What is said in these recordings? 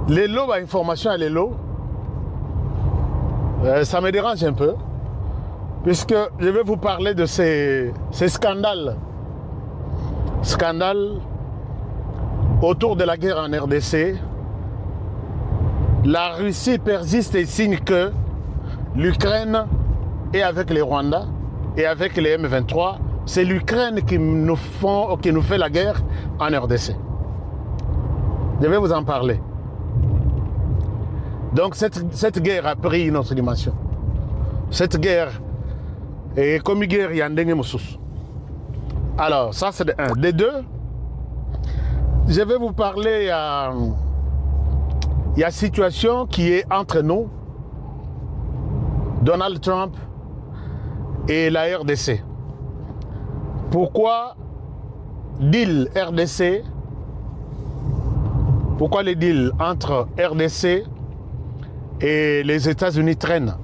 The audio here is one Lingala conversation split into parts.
Les lots, information à les lots, ça me dérange un peu, puisque je vais vous parler de ces scandales. Scandales autour de la guerre en RDC. La Russie persiste et signe que l'Ukraine est avec les Rwandais et avec les M23. C'est l'Ukraine qui nous fait la guerre en RDC. Je vais vous en parler. Donc cette guerre a pris une autre dimension. Cette guerre est comme une guerre Yandenge Moussous. Alors, ça c'est de un. De deux, je vais vous parler, il y a une situation qui est entre nous, Donald Trump et la RDC. Pourquoi deal RDC? Pourquoi les deals entre RDC et les États-Unis traînent?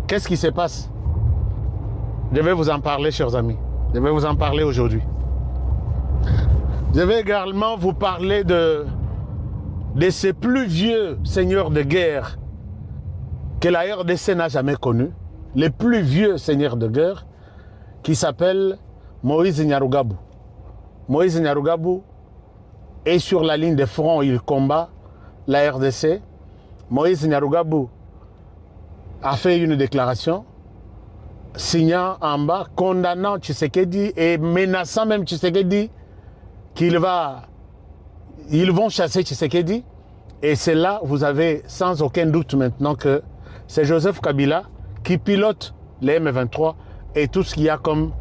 Qu'est-ce qui se passe? Je vais vous en parler, chers amis. Je vais vous en parler aujourd'hui. Je vais également vous parler de ces plus vieux seigneurs de guerre que la RDC n'a jamais connus. Les plus vieux seigneurs de guerre qui s'appellent Moïse Nyarugabo. Moïse Nyarugabo est sur la ligne de front, il combat la RDC. Moïse Nyarugabo a fait une déclaration signant en bas, condamnant Tshisekedi et menaçant même Tshisekedi ils vont chasser Tshisekedi. Et c'est là, vous avez sans aucun doute maintenant que c'est Joseph Kabila qui pilote les M23 et tout ce qu'il y a comme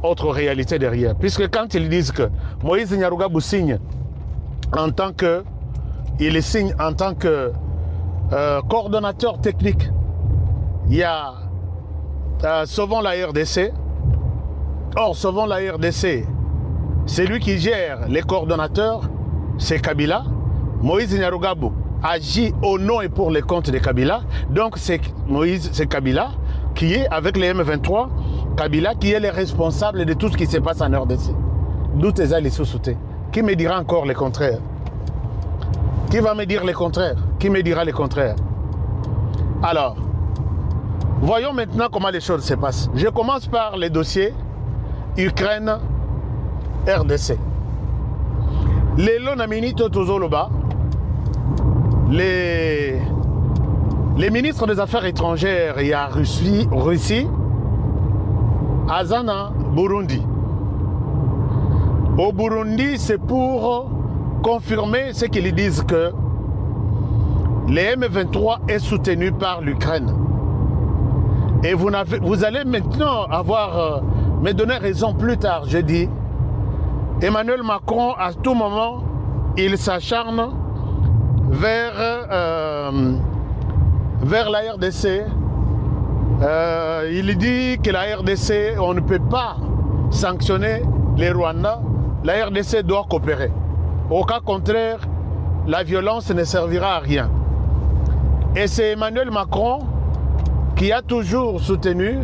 autre réalité derrière. Puisque quand ils disent que Moïse Nyarugabo signe en tant que coordonnateur technique, il y a Sauvons la RDC. Or, Sauvons la RDC, c'est lui qui gère les coordonnateurs, c'est Kabila. Moïse Nyarugabo agit au nom et pour les comptes de Kabila. Donc, c'est Kabila qui est avec les M23, Kabila qui est le responsable de tout ce qui se passe en RDC. D'où tes alliés sous-soutés. Qui me dira encore le contraire? Qui va me dire le contraire? Qui me dira le contraire? Alors, voyons maintenant comment les choses se passent. Je commence par les dossiers Ukraine-RDC. Les Lonamini Totozoloba, les ministres des Affaires étrangères, il y a Russie, Azana, Burundi. Au Burundi, c'est pour confirmer ce qu'ils disent que les M23 est soutenu par l'Ukraine. Et vous allez maintenant me donner raison plus tard, je dis. Emmanuel Macron, à tout moment, il s'acharne vers la RDC. Il dit que la RDC, on ne peut pas sanctionner les Rwandais. La RDC doit coopérer. Au cas contraire, la violence ne servira à rien. Et c'est Emmanuel Macron qui a toujours soutenu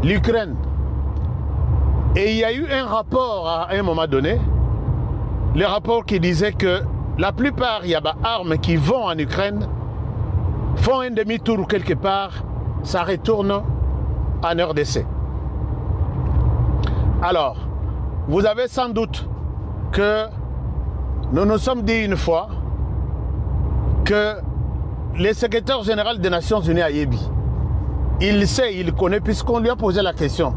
l'Ukraine. Et il y a eu un rapport à un moment donné, le rapport qui disait que la plupart, il y a des armes qui vont en Ukraine, font un demi-tour quelque part, ça retourne en RDC. Alors, vous avez sans doute que nous nous sommes dit une fois que le secrétaire général des Nations Unies à Yébi, il sait, il connaît, puisqu'on lui a posé la question.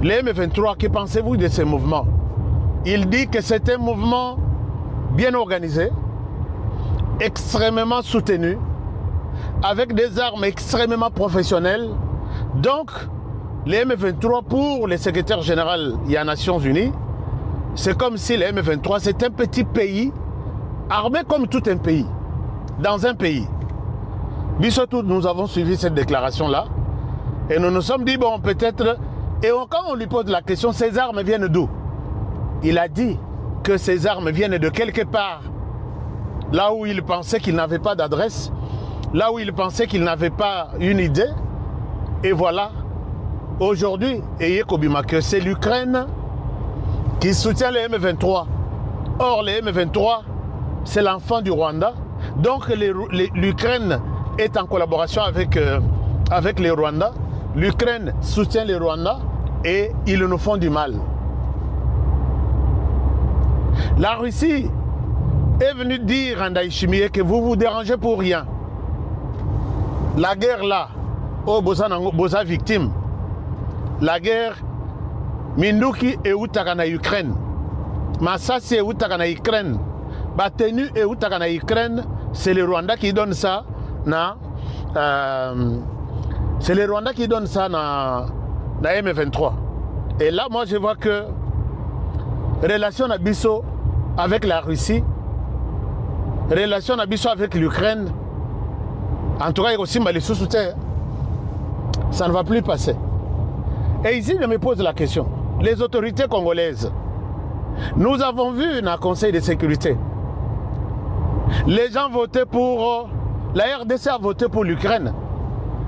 Les M23, que pensez-vous de ces mouvements? Il dit que c'est un mouvement bien organisé, extrêmement soutenu, avec des armes extrêmement professionnelles. Donc, les M23, pour le secrétaire général des Nations Unies, c'est comme si les M23, c'est un petit pays, armé comme tout un pays, dans un pays. Bissotou, nous avons suivi cette déclaration-là, et nous nous sommes dit, bon, peut-être... Et quand on lui pose la question, ces armes viennent d'où? Il a dit que ces armes viennent de quelque part, là où il pensait qu'il n'avait pas d'adresse, là où il pensait qu'il n'avait pas une idée. Et voilà, aujourd'hui, ayez Kobima, que c'est l'Ukraine qui soutient les M23. Or, les M23, c'est l'enfant du Rwanda. Donc, l'Ukraine est en collaboration avec les Rwandais. L'Ukraine soutient les Rwandais et ils nous font du mal. La Russie est venue dire à Ndayishimiye que vous vous dérangez pour rien. La guerre là, oh bosa victime. La guerre, Minduki et Utakana Ukraine. Massassi et Utakana Ukraine. Batenu et Utakana Ukraine, c'est les Rwandais qui donnent ça. C'est les Rwandais qui donnent ça dans M23. Et là, moi, je vois que relation d'Abisso avec la Russie, relation d'Abisso avec l'Ukraine, en tout cas, il y a aussi les sous-soutiens. Ça ne va plus passer. Et ici, je me pose la question. Les autorités congolaises, nous avons vu dans le Conseil de sécurité, les gens votaient pour... La RDC a voté pour l'Ukraine,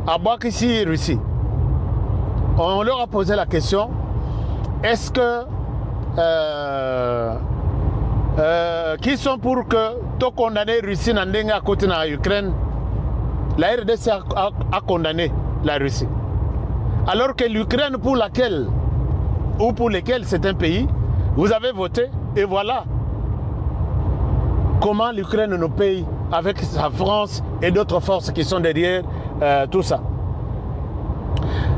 à Bakissi, Russie. On leur a posé la question, est-ce que... qui sont pour que tout condamner Russie à côté de l'Ukraine? La RDC a condamné la Russie. Alors que l'Ukraine pour laquelle, ou pour lesquels c'est un pays, vous avez voté et voilà comment l'Ukraine nous paye avec sa France et d'autres forces qui sont derrière tout ça.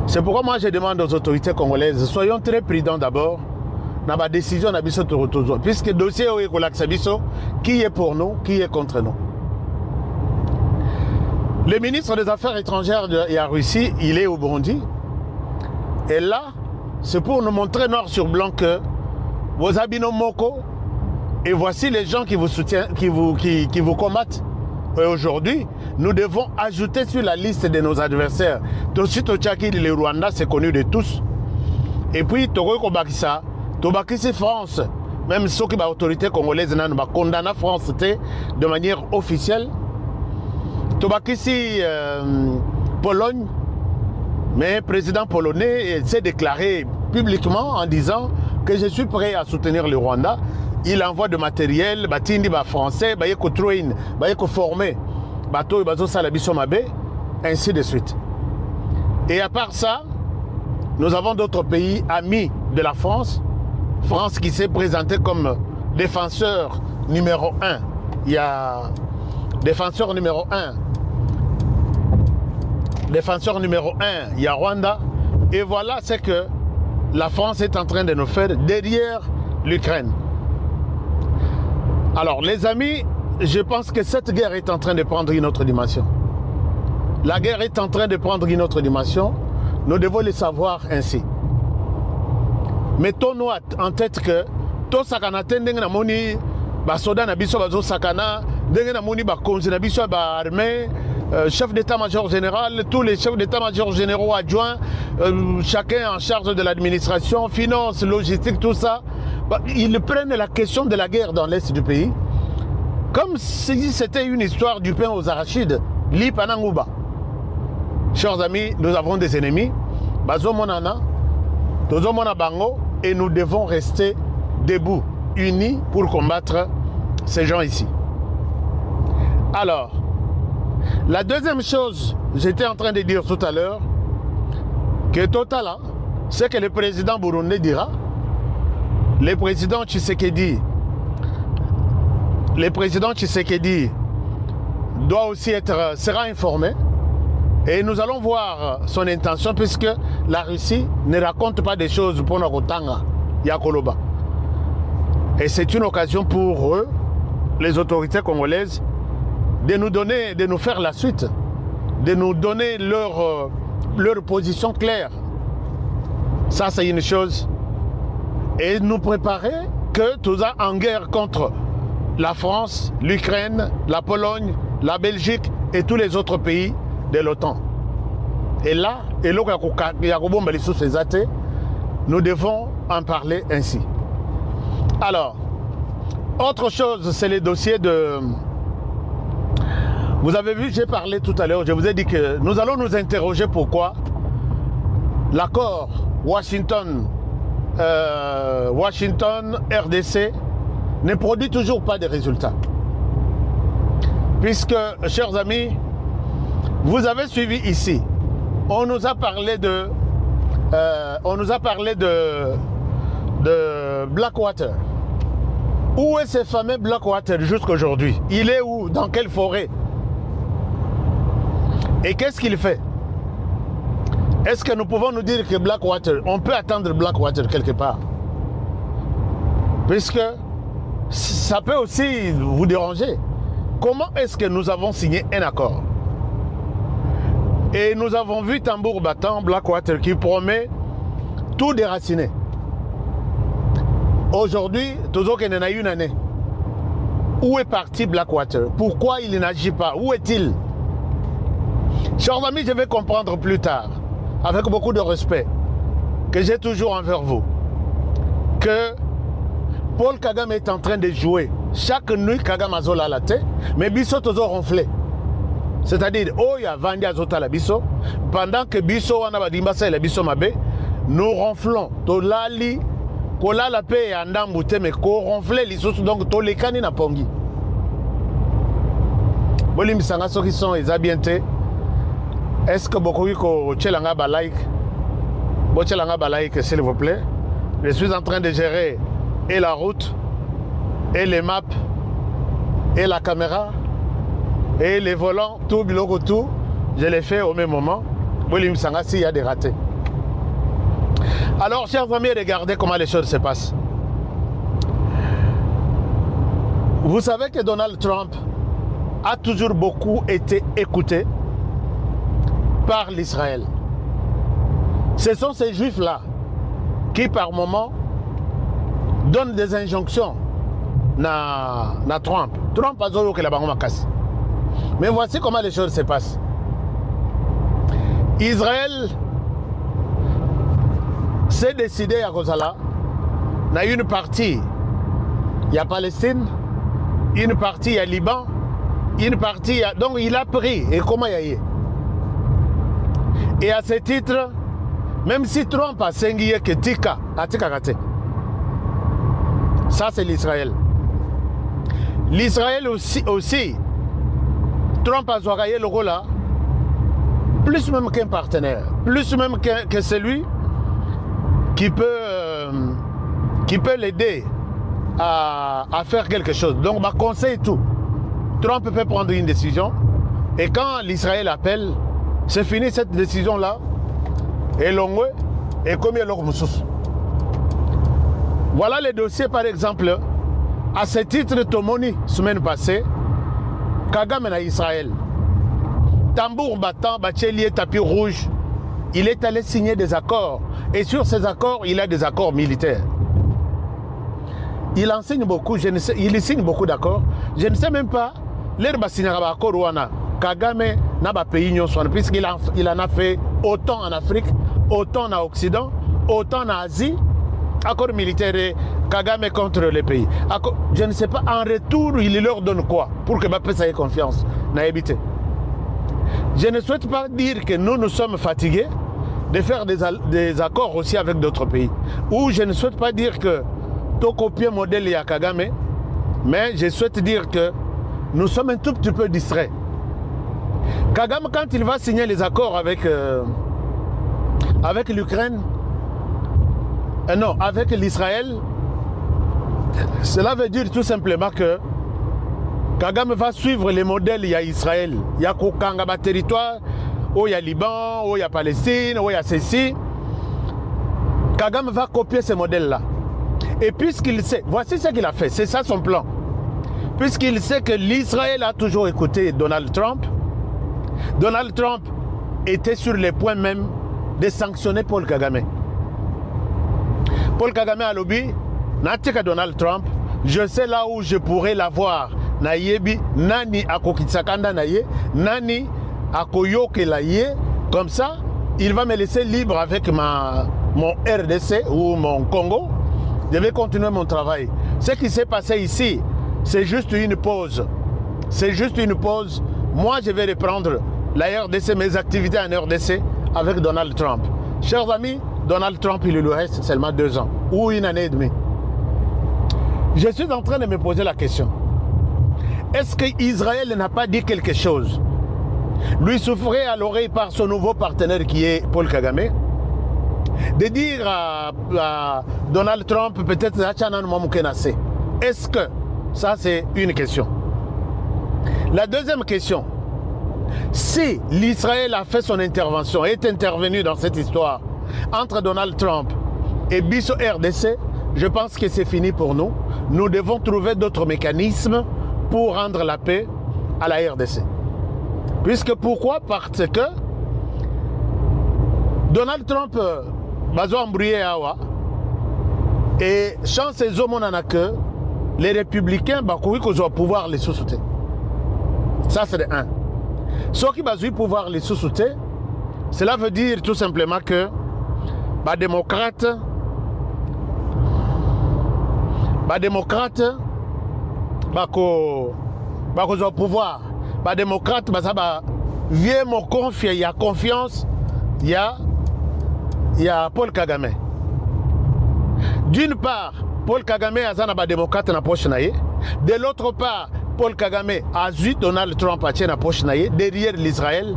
C'est pourquoi moi je demande aux autorités congolaises, soyons très prudents d'abord dans la décision d'Abisso Torotozo, puisque le dossier est qui est pour nous, qui est contre nous. Le ministre des Affaires étrangères de la Russie, il est au Burundi. Et là, c'est pour nous montrer noir sur blanc que vos habitants Moko, et voici les gens qui vous soutiennent, qui vous combattent. Et aujourd'hui, nous devons ajouter sur la liste de nos adversaires. Toshito Tchaki, le Rwanda, c'est connu de tous. Et puis, Toko Bakissa, Tobakissi France, même ceux qui sont autorités congolaises, nous condamnent la France de manière officielle. Tobakissi Pologne, mais le président polonais s'est déclaré publiquement en disant que je suis prêt à soutenir le Rwanda. Il envoie de matériel, batindi ba français, ba yeko train, ba yeko formé, bateau et bateau salabiso mabe, ainsi de suite. Et à part ça, nous avons d'autres pays amis de la France. France qui s'est présenté comme défenseur numéro 1. Il y a défenseur numéro 1. Défenseur numéro 1, il y a Rwanda. Et voilà ce que la France est en train de nous faire derrière l'Ukraine. Alors les amis, je pense que cette guerre est en train de prendre une autre dimension. La guerre est en train de prendre une autre dimension. Nous devons le savoir ainsi. Mettons-nous en tête que tout sakana tendeng na moni ba soda na biso bazo sakana ndenge na moni ba konzi na biso ba armée chef d'état-major général, tous les chefs d'état-major généraux adjoints, chacun en charge de l'administration, finance, logistique, tout ça, ils prennent la question de la guerre dans l'est du pays comme si c'était une histoire du pain aux arachides. Li panangouba. Chers amis, nous avons des ennemis. Bazo monana, tozo mona bango, et nous devons rester debout, unis pour combattre ces gens ici. Alors, la deuxième chose, j'étais en train de dire tout à l'heure, que total, c'est que le président burundais dira, le président Tshisekedi doit aussi sera informé. Et nous allons voir son intention, puisque la Russie ne raconte pas des choses pour notre Tanga, Yakoloba. Et c'est une occasion pour eux, les autorités congolaises, de nous donner, de nous faire la suite, de nous donner leur position claire. Ça, c'est une chose. Et nous préparer que tout ça en guerre contre la France, l'Ukraine, la Pologne, la Belgique et tous les autres pays de l'OTAN. Et là, nous devons en parler ainsi. Alors, autre chose, c'est les dossiers de... Vous avez vu, j'ai parlé tout à l'heure, je vous ai dit que nous allons nous interroger pourquoi l'accord Washington, RDC ne produit toujours pas de résultats. Puisque, chers amis, vous avez suivi ici, on nous a parlé de Blackwater. Où est ce fameux Blackwater jusqu'à aujourd'hui? Il est où? Dans quelle forêt? Et qu'est-ce qu'il fait? Est-ce que nous pouvons nous dire que Blackwater, on peut attendre Blackwater quelque part? Puisque ça peut aussi vous déranger. Comment est-ce que nous avons signé un accord? Et nous avons vu tambour battant Blackwater qui promet tout déraciner. Aujourd'hui, toujours qu'il y en a une année. Où est parti Blackwater? Pourquoi il n'agit pas? Où est-il? Chers amis, je vais comprendre plus tard, avec beaucoup de respect, que j'ai toujours envers vous, que Paul Kagame est en train de jouer. Chaque nuit, Kagame a la tête, mais Bisso toujours ronflé. C'est-à-dire, oh, il y a vendu à la Bisso, pendant que Bisso, on a dit, la Bisso Mabé, nous ronflons. Tolali, Kola la paix et Andambouté, mais qu'on ronflait les sources, donc Tolekani na Pongi. Bolim Sanga, ceux qui sont exabientés, est-ce que beaucoup de Tchelanga Balaik, Bochelanga Balaik, s'il vous plaît, je suis en train de gérer et la route, et les maps, et la caméra, et les volants, tout, bilogo, tout, je l'ai fait au même moment. Bolim Sanga, s'il y a des ratés. Alors, chers amis, regardez comment les choses se passent. Vous savez que Donald Trump a toujours beaucoup été écouté par l'Israël. Ce sont ces juifs-là qui, par moment, donnent des injonctions à Trump. Trump a dit que la banque casse. Mais voici comment les choses se passent. Israël s'est décidé à Rosala. Il y a une partie, il y a Palestine, une partie, il y a Liban, une partie, donc il a pris. Et comment il y a eu? Et à ce titre, même si Trump a sengué que Tika, a Tika raté. Ça, c'est l'Israël. L'Israël aussi, Trump a joué le rôle là, plus même qu'un partenaire, plus même que celui qui peut l'aider à faire quelque chose. Donc, ma conseil tout. Trump peut prendre une décision. Et quand l'Israël appelle, c'est fini cette décision-là. Et l'ongwe, et comme il y a l'autre. Voilà les dossiers, par exemple. À ce titre, Tomoni, semaine passée, Kagame en Israël. Tambour battant, bachelier, tapis rouge. Il est allé signer des accords. Et sur ces accords, il a des accords militaires. Il enseigne beaucoup, il signe beaucoup d'accords. Je ne sais même pas, l'herbe signera accord ou Kagame n'a pas payé puisqu'il en a fait autant en Afrique, autant en Occident, autant en Asie. Accord militaire Kagame contre les pays. Accord, je ne sais pas, en retour, il leur donne quoi pour que Mbappé ait confiance. Je ne souhaite pas dire que nous sommes fatigués de faire des accords aussi avec d'autres pays. Ou je ne souhaite pas dire que tout copier modèle y a Kagame, mais je souhaite dire que nous sommes un tout petit peu distraits. Kagame, quand il va signer les accords avec l'Ukraine, non, avec l'Israël, cela veut dire tout simplement que Kagame va suivre les modèles, il y a Israël, il y a Kokanga territoire, où il y a Liban, où il y a Palestine, où il y a ceci. Kagame va copier ces modèles-là. Et puisqu'il sait, voici ce qu'il a fait, c'est ça son plan. Puisqu'il sait que l'Israël a toujours écouté Donald Trump était sur les points même de sanctionner Paul Kagame. Paul Kagame a lobby, n'attire Donald Trump, je sais là où je pourrais l'avoir. Nayebi, nani akokitsakanda naye, nani akoyoke la ye, comme ça, il va me laisser libre avec mon RDC ou mon Congo. Je vais continuer mon travail. Ce qui s'est passé ici, c'est juste une pause. C'est juste une pause. Moi, je vais reprendre la RDC, mes activités en RDC avec Donald Trump. Chers amis, Donald Trump, il lui reste seulement 2 ans ou 1 année et demie. Je suis en train de me poser la question. Est-ce qu'Israël n'a pas dit quelque chose, lui souffrait à l'oreille par son nouveau partenaire qui est Paul Kagame, de dire à Donald Trump peut-être est-ce que ça c'est une question. La deuxième question, si l'Israël a fait son intervention, est intervenu dans cette histoire entre Donald Trump et Bisso RDC, je pense que c'est fini pour nous. Nous devons trouver d'autres mécanismes pour rendre la paix à la RDC. Puisque pourquoi? Parce que Donald Trump bazo embrouillé awa et chance et zomonana que les républicains bakoui kozo pouvoir les sous-souter. Ça c'est de un. Ceux qui bazo pouvoir les sous-souter, cela veut dire tout simplement que les démocrates bako au pouvoir, les démocrates vieux mon confiance, il y a confiance, il y a Paul Kagame. D'une part, Paul Kagame a un démocrate na poche naie. De l'autre part, Paul Kagame a vu Donald Trump à na poche naie derrière l'Israël.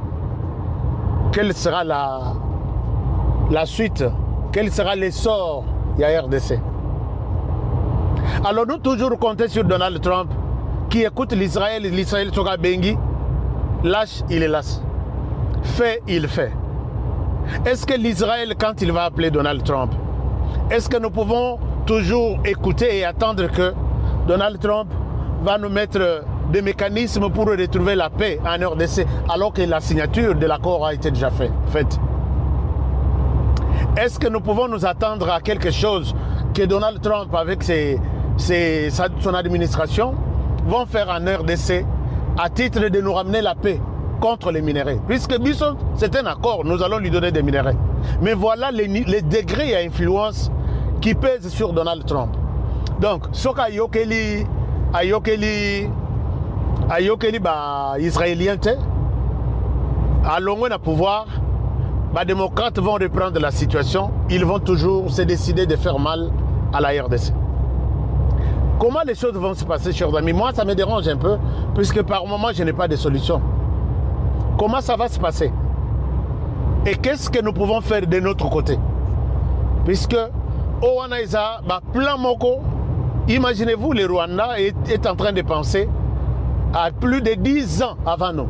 Quelle sera la suite? Quel sera l'essor de la RDC? Alors nous toujours compter sur Donald Trump qui écoute l'Israël, l'Israël sera bengi, lâche, il est lâche, fait, il fait. Est-ce que l'Israël, quand il va appeler Donald Trump, est-ce que nous pouvons toujours écouter et attendre que Donald Trump va nous mettre des mécanismes pour retrouver la paix en RDC alors que la signature de l'accord a été déjà faite? Est-ce que nous pouvons nous attendre à quelque chose que Donald Trump, avec son administration, vont faire en RDC à titre de nous ramener la paix contre les minéraux? Puisque Bisson, c'est un accord, nous allons lui donner des minéraux. Mais voilà les degrés et influence qui pèsent sur Donald Trump. Donc, ce qu'Ayokeli israélien, à l'ongoué na pouvoir, les démocrates vont reprendre la situation, ils vont toujours se décider de faire mal à la RDC. Comment les choses vont se passer, chers amis? Moi, ça me dérange un peu, puisque par moment, je n'ai pas de solution. Comment ça va se passer? Et qu'est-ce que nous pouvons faire de notre côté? Puisque, Oanaïsa, plan Moko, imaginez-vous, le Rwanda est en train de penser à plus de 10 ans avant nous.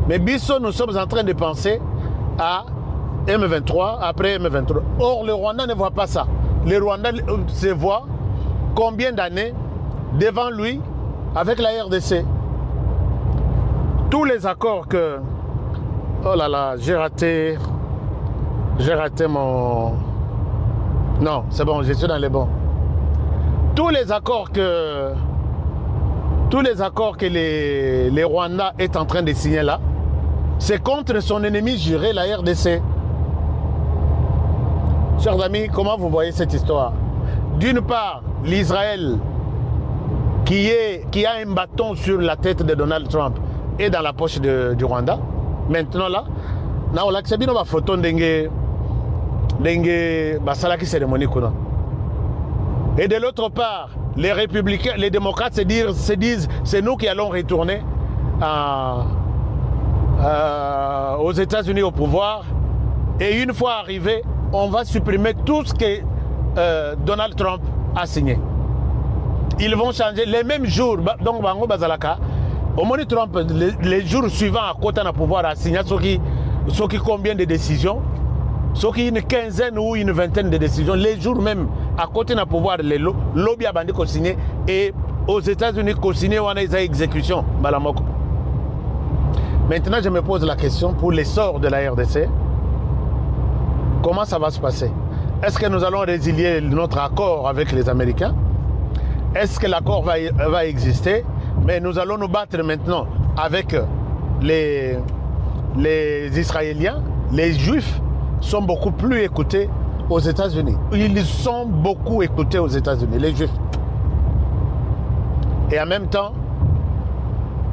Mais Bisso, nous sommes en train de penser à M23, après M23. Or, le Rwanda ne voit pas ça. Le Rwanda se voit combien d'années devant lui avec la RDC. Tous les accords que... Oh là là, j'ai raté mon... Non, c'est bon, je suis dans les bons. Tous les accords que les Rwandais est en train de signer là, c'est contre son ennemi juré, la RDC. Chers amis, comment vous voyez cette histoire? D'une part, l'Israël qui a un bâton sur la tête de Donald Trump est dans la poche du Rwanda. Maintenant là, on a accepté une photo d'Enge Basalaki cérémonie. Et de l'autre part, les républicains, les démocrates se disent c'est nous qui allons retourner aux États-Unis au pouvoir. Et une fois arrivé, on va supprimer tout ce que Donald Trump a signé. Ils vont changer les mêmes jours. Donc, Bango Bazalaka, au moment Trump, les jours suivants à côté de pouvoir a signé ce qui combien de décisions, ce qui une quinzaine ou une vingtaine de décisions, les jours même à côté de pouvoir, les lobby a bandé signé et aux États-Unis signé on a des exécutions. Maintenant, je me pose la question pour l'essor de la RDC. Comment ça va se passer? Est-ce que nous allons résilier notre accord avec les Américains? Est-ce que l'accord va exister? Mais nous allons nous battre maintenant avec les Israéliens. Les Juifs sont beaucoup plus écoutés aux États-Unis. Ils sont beaucoup écoutés aux États-Unis, les Juifs. Et en même temps,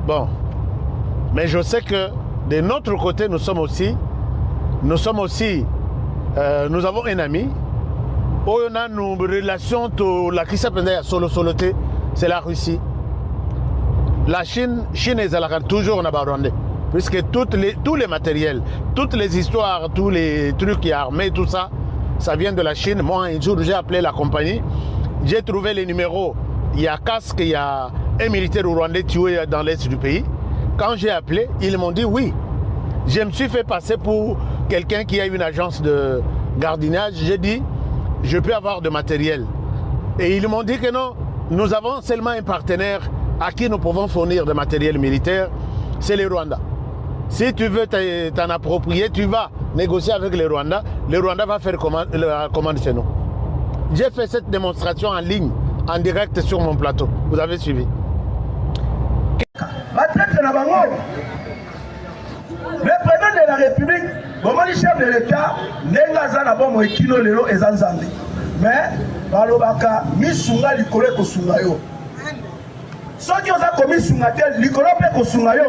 bon, mais je sais que de notre côté, nous avons un ami on a nos relations, la qui s'appelle solo-soloté, c'est la Russie. La Chine est toujours en Rwanda. Puisque tous les matériels, toutes les histoires, tous les trucs qui armés, tout ça, ça vient de la Chine. Moi, un jour, j'ai appelé la compagnie, j'ai trouvé les numéros. Il y a casque, il y a un militaire rwandais tué dans l'est du pays. Quand j'ai appelé, ils m'ont dit oui. Je me suis fait passer pour quelqu'un qui a une agence de gardiennage. J'ai dit, je peux avoir de matériel. Et ils m'ont dit que non, nous avons seulement un partenaire à qui nous pouvons fournir de matériel militaire, c'est les Rwandais. Si tu veux t'en approprier, tu vas négocier avec les Rwandais. Le Rwanda va faire la commande chez nous. J'ai fait cette démonstration en ligne, en direct sur mon plateau. Vous avez suivi. Le président de la République, le chef de l'État, n'est bon kino lelo ezanzambi. Mais balobaka misunga likolo ko sunga yo. Soki oza komi sunga te likolo pe ko sunga yo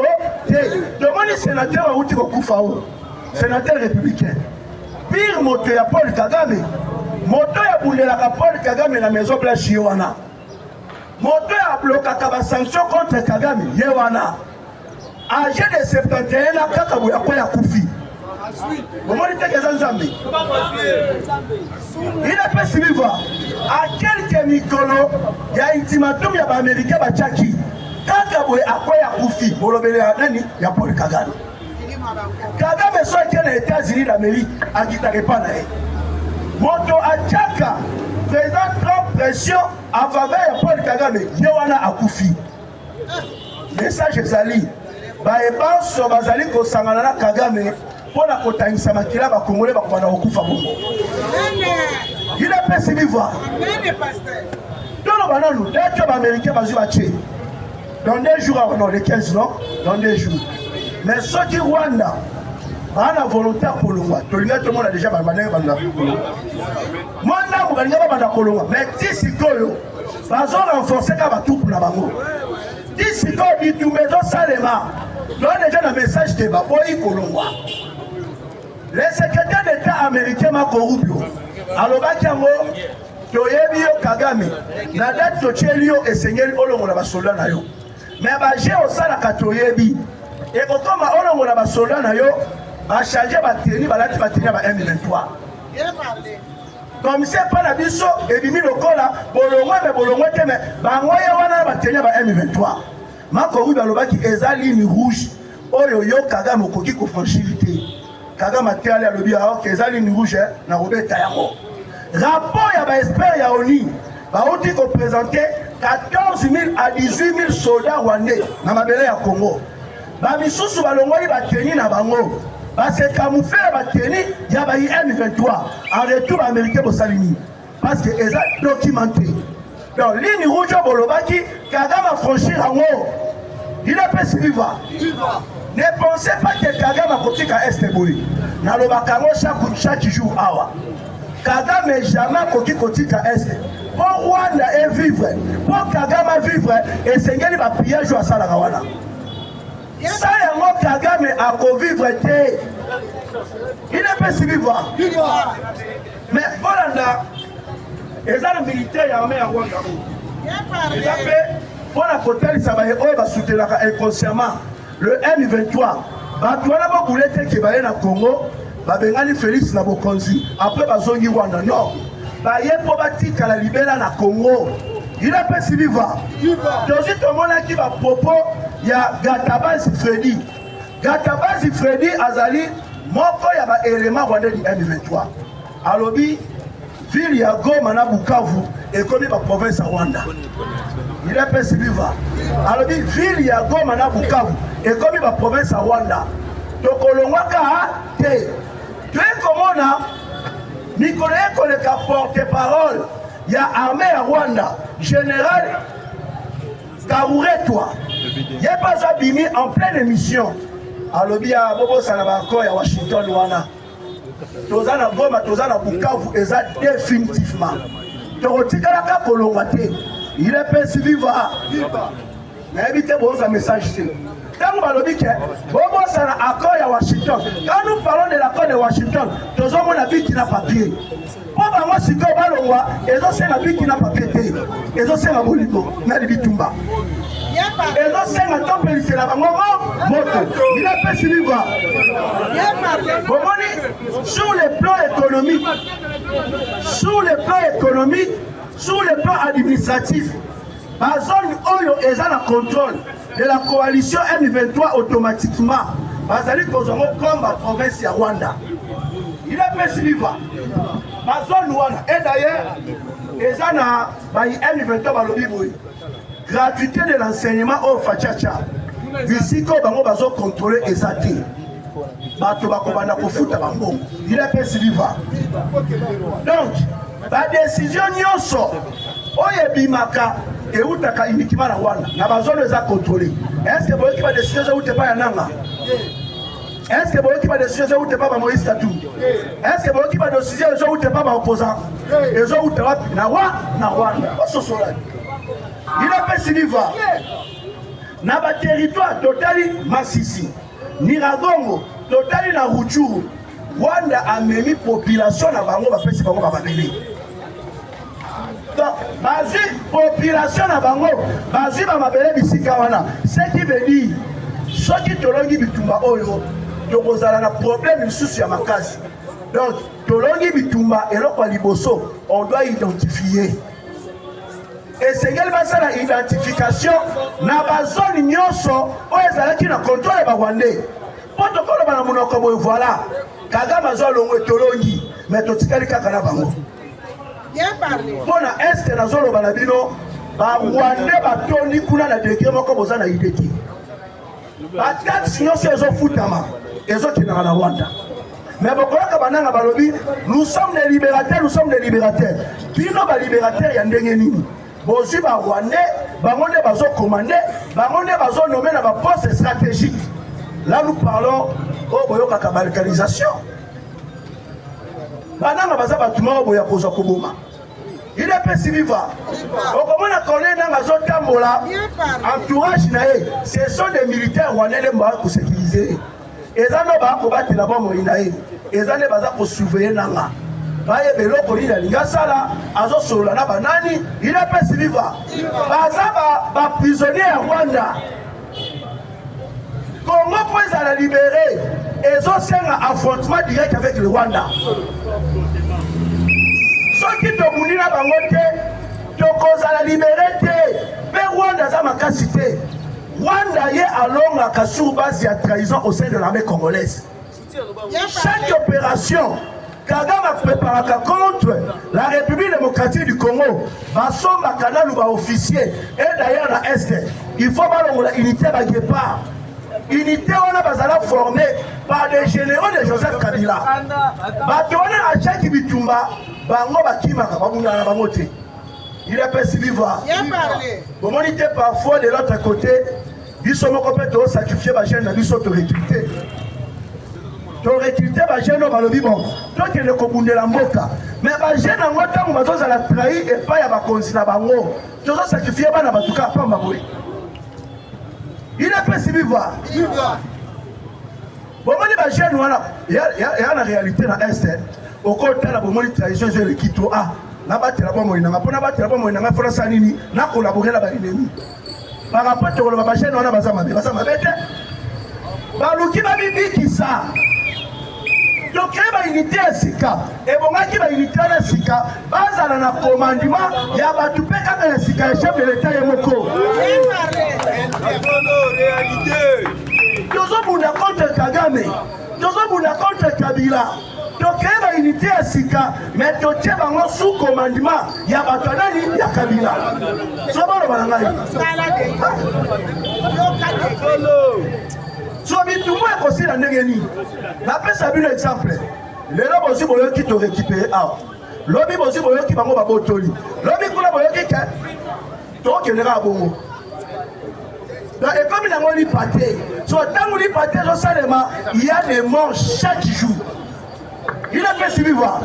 te. Demoni sénateur auti ko kufa o. Sénateur républicain. Pire moto ya Paul Kagame. Moto ya bundela ka Paul Kagame na maison blanche wana. Moto ya bloquer ba sanction contre Kagame yewana. Âgé de 71 ans, kaka boya kwa ya kufi. Il a pas suivi voir. À quelques micros, il y a ultimatum ya ba américain ba tchaki. Kaka boya kwa ya kufi. Bolobele nani ya Paul Kagame. Kagame so qui est aux États-Unis d'Amérique a quitté pas là. Moto a tchaka. Président Trump pression en faveur de Paul Kagame. Yewana a kufi. Message exali. Baebanso bazali kosangana na Kagame pona kotangisa makila ba Congolais ba kobana okufa bongo. Il a pas suivi voir. Dans le banano, dès que les Américains bazou baché. Dans 2 jours, non, les 15 non, dans 2 jours. Mais ceux qui Rwanda, on a volontaire pour le roi. Tout le monde a déjà balmané banda. Moi na mugalinga banda kolonga, mais d'ici koyo, bazo renforcer ka batu pour na bango. D'ici koyo dit tout maison salema. Donc déjà le message de Baboyi Kolongwa. Le secrétaire d'État américain Marco Rubio, alors Bakiango, Toyebio Kagame, na date Tochelio et Seigneur Olongo la soldat na yo. Mais j'ai au sala Katoyebi. Et comme Olongo la soldat na yo, va changer batterie, va la batterie à M23. Comme c'est pas la biso, et bimi lokola, Bolongo mais Bolongo mais bangoya wana batterie à M23. Marco Rubio alobaki eza ligne rouge oyo yo Kagame okoki ko franchir te. Kagame atali alobi aoke eza ligne rouge na robeta yango. Rapport ya ba expert ya ONU ba oti ko présenter 14 000 à 18 000 soldats rwandais na mabele ya Congo. Ba misusu balongoli bateni na bango. Ba se camoufler bateni ya ba M23 en retour américain bosalini parce que eza documenté. Donc, ligne rouge au Bolobaki, Kagame a franchi en haut. Il a pas suivi. Ne pensez pas que Kagame a côté à Estebouli. Dans le Bakamo, chaque jour, awa. Kagame n'est jamais côté à Est. Pour Rwanda est vivre, pour Kagame vivre, et Seigneur va prier à Salagawana. Ça y est, Kagame a vivre. Il n'a pas suivi. Mais Bolanda, les armes militaires armées à Rwanda. Les armées, pour la côté, ça va être soutenir inconsciemment le M23. Batouana va bouler qui va aller au Congo, va venir Félix Nabokonzi. Après, va zongi Rwanda. Non. Va y être probatique à la libération na Congo. Il a pas suivi. Donc, tout le monde qui va propos, il y a Gatabazi Freddy. Gatabazi Freddy Azali, moko il y a un élément rwandais du M23. Alobi, ville ya Goma na Bukavu et comme la province à Rwanda. Il a pas suivi. Alors ville ya Goma na Bukavu et comme la province à Rwanda. Donc olongwaka te. Tu es comment là? Nicolas Koleka porte-parole. Il y a armée à Rwanda. Général Karouré toi. Il n'y a pas abîmé en pleine émission. Alors il y a Bobo Sanabako à Washington wana. Tozana Goma, Tozana Bukavu, eza définitivement. Torotikalaka Kolongate, il est pas suivi. Mais évitez vos messages. Quand nous parlons de l'accord de Washington, quand nous parlons de l'accord de Washington, nous avons un habit qui n'a pas papier. Pour moi, si tu as le roi, ils ont un habit qui n'a pas papier. Ils ont un boligo, mais ils ont un ils ont un temple, c'est la moto. Il a fait ce livre. Sur le plan économique, sur le plan administratif, la zone où ils ont le contrôle de la coalition M23 automatiquement, comme la province de Rwanda. Il a fait ce livre. La zone Rwanda. Et d'ailleurs, ils ont M23 gratuité de l'enseignement au Fachacha. Ici, quand on va contrôler les athées. Il a fait ce livre. Donc, la décision Nyonso, Oyebimaka, et Outaka uniquement la Rwanda, n'a pas besoin de les contrôler. Est-ce que vous avez des décisions où tu n'es pas Yananga? Est-ce que vous avez des décisions où tu n'es pas Moïse Tatou? Est-ce que vous avez des décisions où tu n'es pas opposant? Et où tu n'es pas Rwanda? Il a fait ce livre. Dans le territoire total Massissi, Niragongo, total na Rutshuru, Rwanda a mis la population dans Bango, va faire ce Bango va babéler. Donc, basi population na Bango, basi va babéler bisikawana. Ce qui veut dire, ceux qui tolongi bitumba oyo, tokozala na problème sous ya makasi. Donc, tolongi bitumba et l'autre liboso, on doit identifier. Et c'est quelle base l'identification na bazone nyonso o ezalaki na contrôle ba Rwandais. Protocole ba na monoko boy voilà. Kagame azolongo tolongi mais totikali kaka na bango. Bien parlé. Bona est na zolo ba na bino ba Rwandais ba toni kuna na décret moko boza na ideki. Ba taxi nyonso ezo futama ezo kinaka na Rwanda. Mais bokoka bananga balobi nous sommes des libérateurs, nous sommes des libérateurs. Bino ba libérateurs ya ndenge nini? Bozi ba Rwandais, bangonde bazo commander, bangonde bazo nommer na ba poste stratégique. Là nous parlons au boyoka ka balkanisation. Bananga baza batuma boya koza koboma. Il est pessiviva. Au comment on connaît dans la zone Tambola, entourage nae, ce sont des militaires rwandais qui vont sécuriser. Et ça ne va pas combattre là-bas moïnae. Et ça ne va pas surveiller nanga. Baye belo koli na lingasala azo solo na banani il est pessiviva. Baza ba prisonnier à Rwanda. Congo peut la libérer. Ils ont un affrontement direct avec le Rwanda. Ceux qui te boulent la bangote, tu causes à la libérer. Mais Rwanda a ma capacité. Rwanda y est à Longa Kassou base de trahison au sein de l'armée congolaise. Chaque opération, Kagame a préparé contre la République démocratique du Congo, Basso Makana ou officier, et d'ailleurs la Est, il faut voir l'unité de Guépard. Unité on a besoin formée par des généraux de Joseph Kabila. Batone à chaque bitumba, bango bakima kababuna na bangote. Il est pessiviva. Bon on était parfois de l'autre côté, ils sont complètement sacrifiés ba jeune na biso to recruter. To recruter ba jeune ba lobi bon. Donc il est kobunde la mboka. Mais ba jeune na ngota mo bazoza la trahi et pas ya ba konzina bango. Tozo sacrifier bana batuka pa mbaboy. Il est pessiviva. Bon, il y a la réalité dans l'Est. Au côté de la bonne tradition, je le quitte. Ah, n'a pas de la bonne moyenne. N'a pas de la bonne moyenne. N'a pas de la bonne n'a collaboré avec l'ennemi. Par rapport à la machine, on a besoin de ça. Balouki va vivre qui ça. Donc, il y a une unité à Sika. Et bon, il y a une unité à Sika. Base à la commandement, il y a un peu de Sika, le chef de l'État et Moko. Nous sommes contre Kagame. Nous sommes contre Kabila. Donc, il y a une unité à Sika, mais tu as sous commandement, il y a Batanani, il y a Kabila. C'est bon, le Banangaï. So tout le monde aussi la négénie. La paix a vu l'exemple. Les gens aussi pour eux qui t'ont récupéré. L'homme aussi pour eux qui vont botoli. L'homme pour eux qui t'ont qui n'est pas bon. Et comme il a mon pâté, sur le temps où il pâté, il y a des morts chaque jour. Il a fait suivre.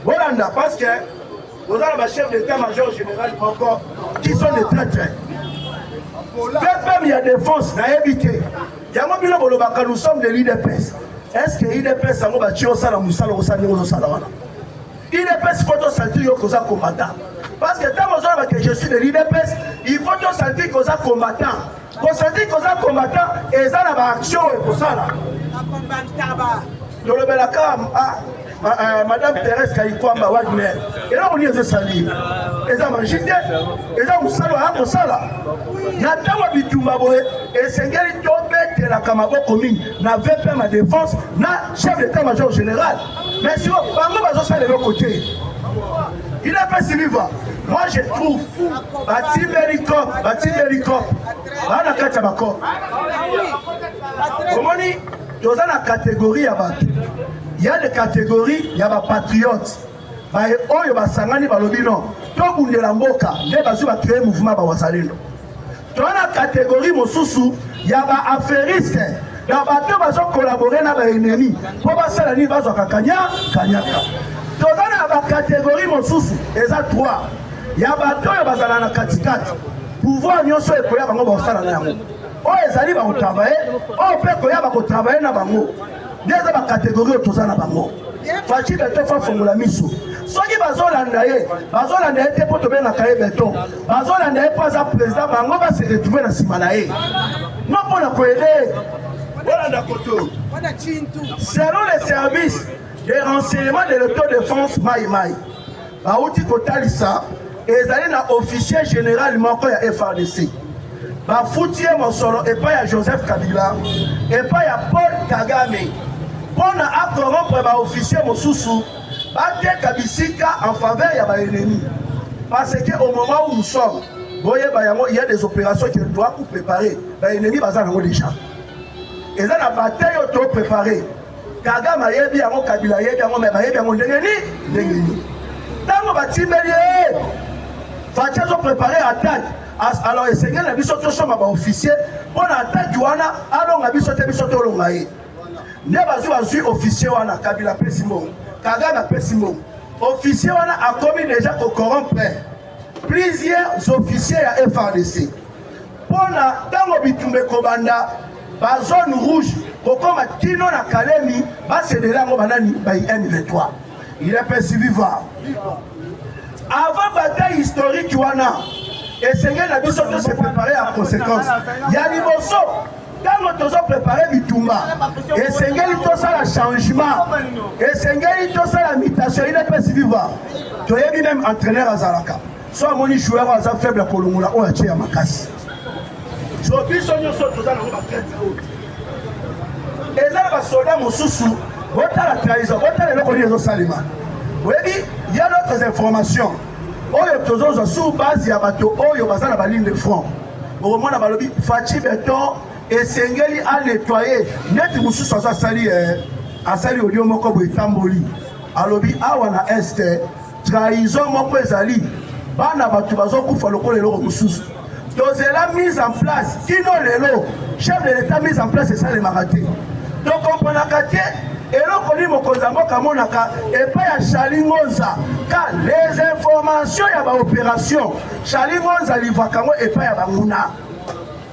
Voilà, parce que vous avez le chef d'état-major général encore qui sont des traîtres. Même il y a défense, il y a évité. Il y a un moment où nous sommes de l'IDPS. Est-ce que l'IDPS a battu au salon ou au salon au salon? L'IDPS, il faut sentir que vous êtes combattant. Parce que tant que je suis de l'IDPS, il faut sentir que vous êtes combattant. Pour sentir que vous êtes combattant, et ça, la action est pour ça. Dans le Belakam, Madame Thérèse Kaïkwamba Wagner, et là on y est sali. Et ça m'a gité, et là on s'en va pour ça là. Natama Bitumbaboé, et Sengeli Tobé de la Kamabo commune, n'avait pas ma défense, n'a chef d'état-major général. Mais si on va de l'autre côté, il a pas si vivant. Moi je trouve, Bati Bericop, Bana Katabako. Comment dit? Dans la catégorie, il y a des catégories, il y a des patriotes. Il y a des sangani balobino. Tout le monde a créé un mouvement bawasalino. Dans la catégorie Mosusu, il y a des affairistes. Il y a des collaborer avec les ennemis. Pour passer la nuit, il y a des kanyaka. Dans la catégorie Mosusu, il y a trois. Il y a des gens qui sont dans la catégorie. Pouvoir nous soit pour y avoir un oh, ils arrivent à travailler, oh, peut travailler dans bango. Des catégories autour na bango. Fati beton fa formula miso. Soki bazolandaye te pour tomber na kaye beton. Bazolandaye pas à président bango va se retrouver dans simanaye. Non pour la cohéder. Voilà d'akoto. Selon les services de renseignement de l'autodéfense Maï. Baouti kotalisa et allez na officier général moko ya FRDC. Ba foutier Mosolo et pas à Joseph Kabila et pas à Paul Kagame. Pour à corrompre ba officier Mosusu, ba te Kabisika en faveur ya ba ennemi. Parce que au moment où nous sommes, il y a des opérations qui doivent nous préparer. Ba ennemi ba za nango déjà. Et ça la bataille auto préparée. Kagame yebi yango Kabila yebi yango mais ba yebi yango ndengeni. Tango ba timbeli Fatia ont préparé attaque. Alors, les seigneurs n'ont pas été officiers pour l'attaque. Alors, on a été ne pas officier wana Kabila Pesimo, Kagame Pesimo. Officier wana a commis déjà au corrompre plusieurs officiers à FRDC. Pour la tango bitumbe kobanda, ba zone rouge, comme Tino na Kalemi, ba c'est de là ngo banani ba M23. Il est pas si vivant. Avant bataille historique wana, et Seigneur n'a pas se préparer en conséquence. Il y a des morceaux. Quand nous avons préparé Bitumba, et Seigneur il ça le changement, et Seigneur il ça la mutation, il n'est pas si vivant. Tu es même entraîneur à Zalaka. Soit mon joueur à faible Kolomula ou à Tchia Makasi. Soit puis son yo saute dans la traite haute. Et là va soldat mon sousou, votre la trahison, votre le connaît au Salima. Oui, il y a d'autres informations. Oyo tozozo sous base ya bato oyo bazana ba ligne de front. Au moment na balobi Fati Beton et Sengeli a nettoyé net mususu asali asali olio moko bo itamboli. Alobi awa na este trahison moko ezali bana bato bazokufa lokolo lelo mususu. Donc c'est la mise en place kino lelo chef de l'état mise en place ça les maraté. Donc on prend la quartier et là, on dit et pas à Chalingonza. Car les informations, il y a une opération. Chalingonza, il va et pas à Bamouna.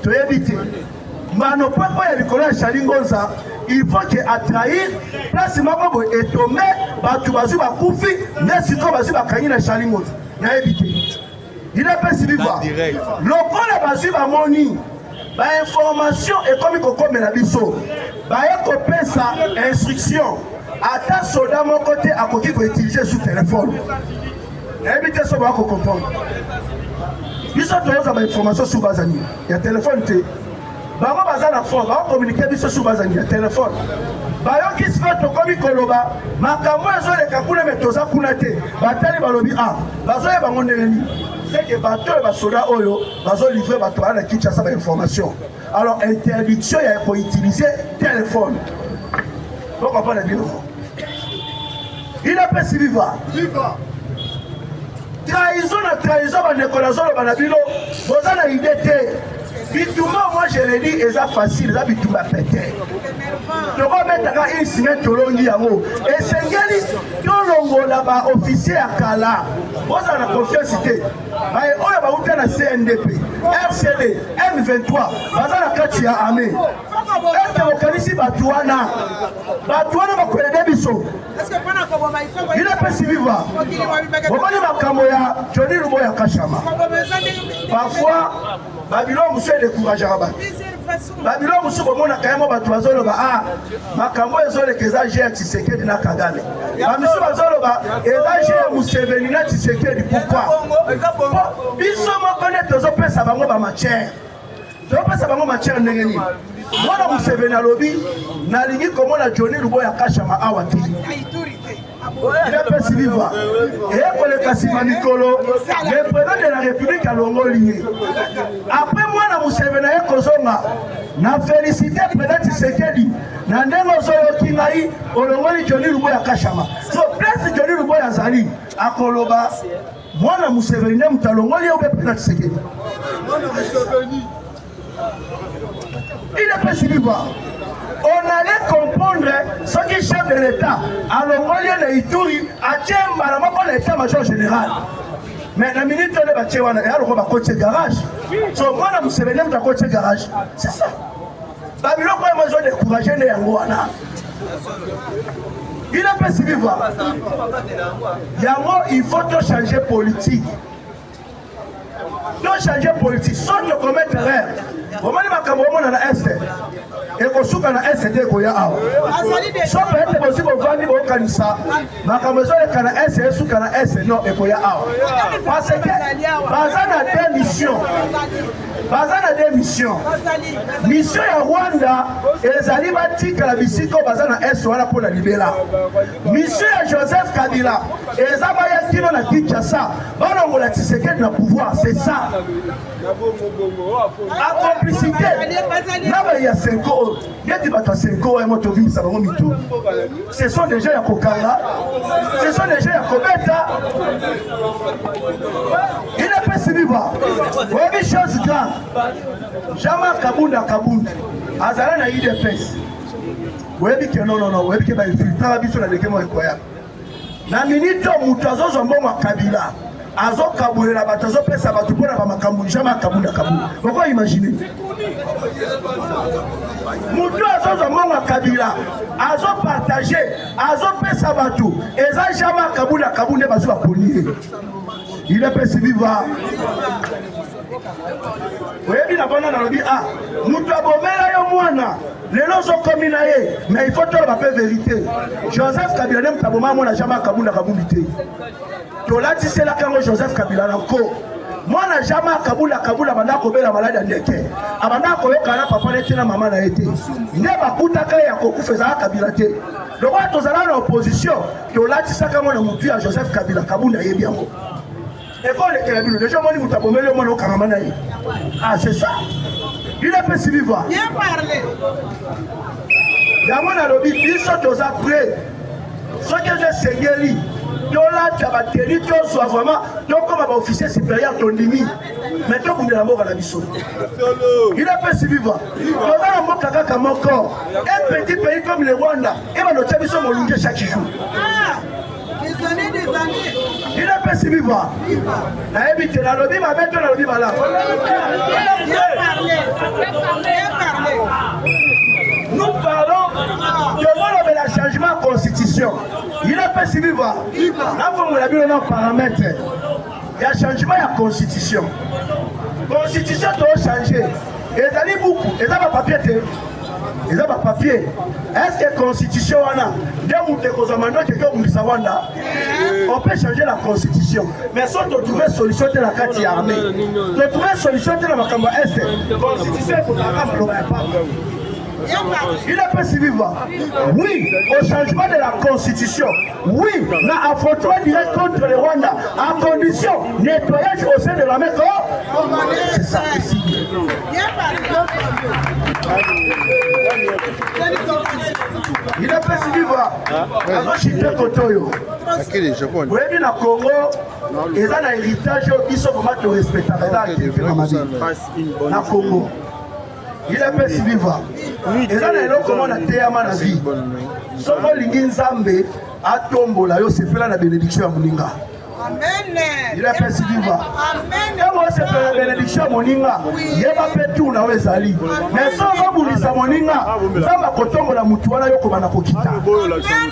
Tu évites. Mais non pas il y a Chalingonza. Il faut qu'il trahir. Place Mabobo est tombé. Tu vas sur Koufi. Mais si tu vas sur Kanyina Chalingonza. Il y a évité. Il n'est pas si vivant. Le point est sur Moni. L'information est comme il faut comme la biseau. Il faut sa instruction. À soldat mon côté à côté pour utiliser sous téléphone. Évitez ce que vous comprendre. Ils sont tous en information sous Bazani. Il y a téléphone. Il y a communiquer sous Bazani. Il y a téléphone. Bayo qui se fait comme il koloba, makambo ezo le kakuna metoza kunate, batali balobi ah, bazo ya bango ndeni. C'est que bato et basoda oyo, bazo livrer bato à la Kinshasa ba information. Alors interdiction il faut utiliser téléphone. Pourquoi pas le bureau? Il est pas si vivant. Trahison na trahison ba nekolazo ba na bilo, bozana idée. Bitumba, moi je l'ai dit, c'est facile, c'est bitumba pété. Tu vas mettre une semaine de l'ongiamo. Et c'est un longo officier à Kala. Vous avez la confiance. Mais on va vous faire la CNDP. RCD, M23, bazala kati ya armée. Ete okanisi batuana. Batuana bakwele biso. Il est pas si vivant. Omani makambo ya Johnny Luboya Kashama. Parfois, Babylone monsieur découragé rabat. Babylone monsieur komona kayamo batu bazolo ba ah makambo ezole keza je Tshisekedi na Kagame. Ba monsieur bazolo ba eza je Museveni na Tshisekedi pourquoi? Biso mo connaître tozo pesa bango ba matière. Tozo pesa bango matière ndenge nini? Mwana Museveni alobi nalingi komona Johnny Luboya Kashama awati. Il est pas si vivant. Et pour le Kassima Nicolo, le président de la République a l'ongolié. Après moi, na Museveni et Kozonga, na félicité le président Tshisekedi, na ndenge zolo kingai, olongoli Johnny Luboya Kashama. So place Johnny Luboya Zali, à Koloba, moi na Museveni ne mutalongoli au président Tshisekedi. Il est pas si vivant. On allait comprendre ce qui chef de l'État à l'Ongolien de Ituri à Tchemba, pour l'état-major général. Mais la minute de Batchewana, il y a le côté garage. So, moi, je me souviens de côté garage. C'est ça. Babylone, moi, je vais décourager les Yangoana. Il est pas si vivant. Yango, il faut changer politique. Non, changer politique, sans de commettre erreur. Comment on a Est et qu'on souka na ST ko ya awa. So peut-être possible vandi bo kanisa. Makamozo le kana ST souka na ST non e ko ya awa. Parce que bazana démission. Bazana démission. Mission ya Rwanda ezali batika la bisiko bazana ST wana pour la libéra. Mission ya Joseph Kabila ezaba ya kino na Kinshasa. Bana ngola Tshisekedi na pouvoir, c'est ça. La complicité. Là, il y a 5 ans. Il y a des 5 ans. Ce sont des gens à Kokanga. Ce sont des gens à Kobeta. Il n'est pas si vivant. Vous avez une chose grande. Jamais Kabunda Kabunda. Azala na IDPS. Vous avez dit que non. Vous avez dit que il filtre la vie sur la déguement incroyable. La minute où Moutazo Zambon Kabila. Azo Kabouela Batazo Pesa Batupona Makambu, jamais Kabunda Kabou. Pourquoi imaginer? Moutou Azo Zamanga Kabila, Azo partagé, Azo Pesa Batou, Eza jamais Kabunda Kabou ne Bazou Aponier. Il est pas si vivant. Oui, il a pas dit ah, Moutou Abomela Yomwana, les noms sont comme mais il faut toujours la vérité. Joseph Kabila n'aime pas moi, n'a jamais Kabunda Kaboubité. Tola tissé la kango Joseph Kabila nanko. Moi n'a jamais Kabula banda kobela malade ndeke. Abanda ko yokana papa netina mama na été. Ne ba kutaka ya ko kufeza Kabila te. Le roi tozala na opposition, tola tissé kango na mutu ya Joseph Kabila Kabunda yebi yango. Et quand les Kabila déjà moni mutabomelo mona okangama na ye. Ah c'est ça. Il est pas si vivant. Bien parlé. Yamona lobi biso toza prêt. Ce que j'ai seigneurie Dola Tabateli, tu sois vraiment, donc comme un officier supérieur, ton ennemi. Mais toi, vous êtes la mort à la mission. Il est pas si vivant. On a un mot kaka mon corps. Un petit pays comme le Rwanda, et va notre mission mon chaque jour. Des années. Il est pas si vivant. La évité, la lobby, ma bête, la lobby, voilà. Nous parlons de la changement de constitution. Il n'est pas si vivant. Là, vous avez vu un paramètre. Il y a changement de la constitution. La constitution doit changer. Et ça dit beaucoup. Et ça va papier. Et ça va papier. Est-ce que la constitution on peut changer la constitution. Mais si on trouve une solution de la carte armée, on trouve une solution de la Makamba Est. La constitution pour la pas. Il est pas si vivant. Oui, au changement de la constitution. Oui, la affrontement direct contre le Rwanda. À condition, nettoyage au sein de la maison. C'est ça. Il est pas si vivant. Alors, je suis Kotoyo. Vous avez vu dans le Congo, ils ont un héritage, ils sont vraiment de respecter. Dans le Congo. Il est pas si vivant. Et ça, il y a comment on a théâma la vie. Sauf que l'Inzambe a tombé là, c'est fait la bénédiction à Mouninga. Il a fait si vivre. Et moi, c'est la bénédiction, moninga. Il y a pas fait tout, on a sali. Mais sans aboulir moninga, ça va coton la mutuana yoko banakokita.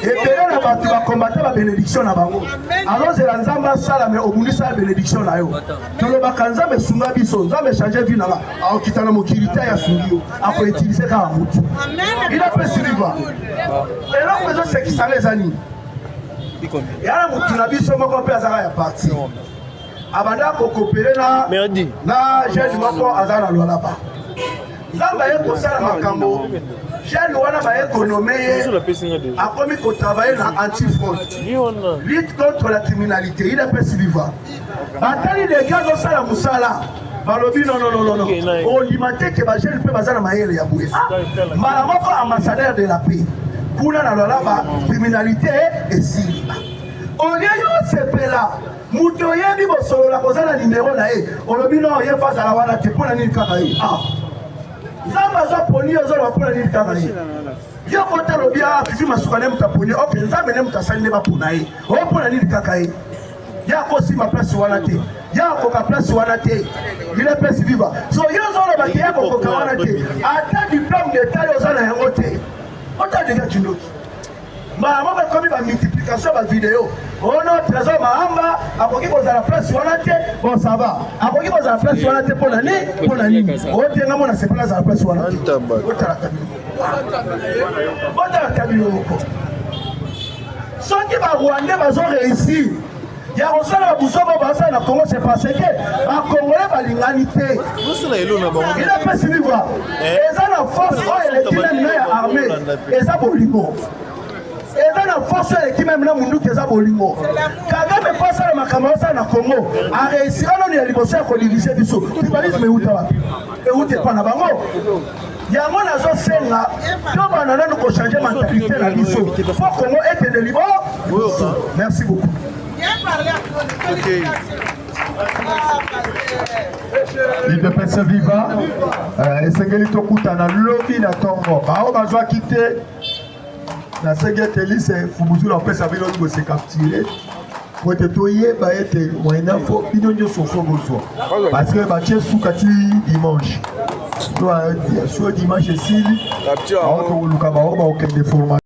Et bien là, tu vas combattre la bénédiction na bango. Alors c'est la nzamba sala mais obuni sa bénédiction na yo. Tu le bakanza mais sunga biso, nzamba changer vie na ba. A okitana mokilita ya sungio, après utiliser ka mutu. Il a fait si vivre. Et là, on c'est qui ça les amis. Et alors, tu n'as vu seulement qu'on peut avoir parti. Abanda ko coopérer na jeune moko azana lo là-bas. Zamba yeko sala makambo. Jeune wana ba économie a commis ko travailler na anti-fraude. Lutte contre la criminalité, il a pas suivi. Batali de gars au sala musala. Balobi non. On limité que ba jeune peut bazana maele ya boué. Malamoko ambassadeur de la paix. Pour la criminalité et si. On y a eu ce pela. Moutoye bi bosolo la koza na numéro na e. On le bino ye face à la wana te pour la ni kakayi. Ah. Zamba za poni ozo la pour la ni kakayi. Yo kota lo bia fifi masukane mutaponi. OK, nzambe ne mutasali ba pona e. O pour la ni kakayi. Ya ko si ma place wana te. Ya ko ka place wana te. Il est place viva. So yo zo lo ba ya ko ka wana te. Ata diplôme d'état yo zo na yango te. On t'a déjà dit l'autre. Maman va comme la multiplication de la vidéo. On a trésor Mahamba, à quoi qui pose à la place sur la tête, bon ça va. À quoi qui pose à la place sur la tête pour l'année, pour l'année. On tient à mon assez place à la place sur la tête. On t'a la cabine. Ceux qui vont Rwanda vont réussir. Il y a aussi la boussole qui va comment c'est passé que la Congolais va l'humanité. Il a pas suivi voir. Et ça la force qui est armée. Et ça bolingo. Et ça la force qui est même là mundu qui est bolingo. Kagame passe à la Cameroun na Congo. A réussi à nous négocier à coloniser du sou. Tu vas dire mais où tu vas? Et où tu es pas na bango? Il y a mon agent Senga. Quand on a nous changer mentalité la biso. Faut Congo être de libre. Merci beaucoup. Il peut pas se vivre. Et c'est que tu écoutes dans le lobby na tongo. Bah on va jouer quitter. La seconde élise c'est Fumuzu la paix ça veut dire se capturer. Pour te toyer bah être moyen faut binonyo sofo besoin. Parce que bah tu soukati dimanche. Toi soit dimanche ici. On te luka ba o ba aucun déformation.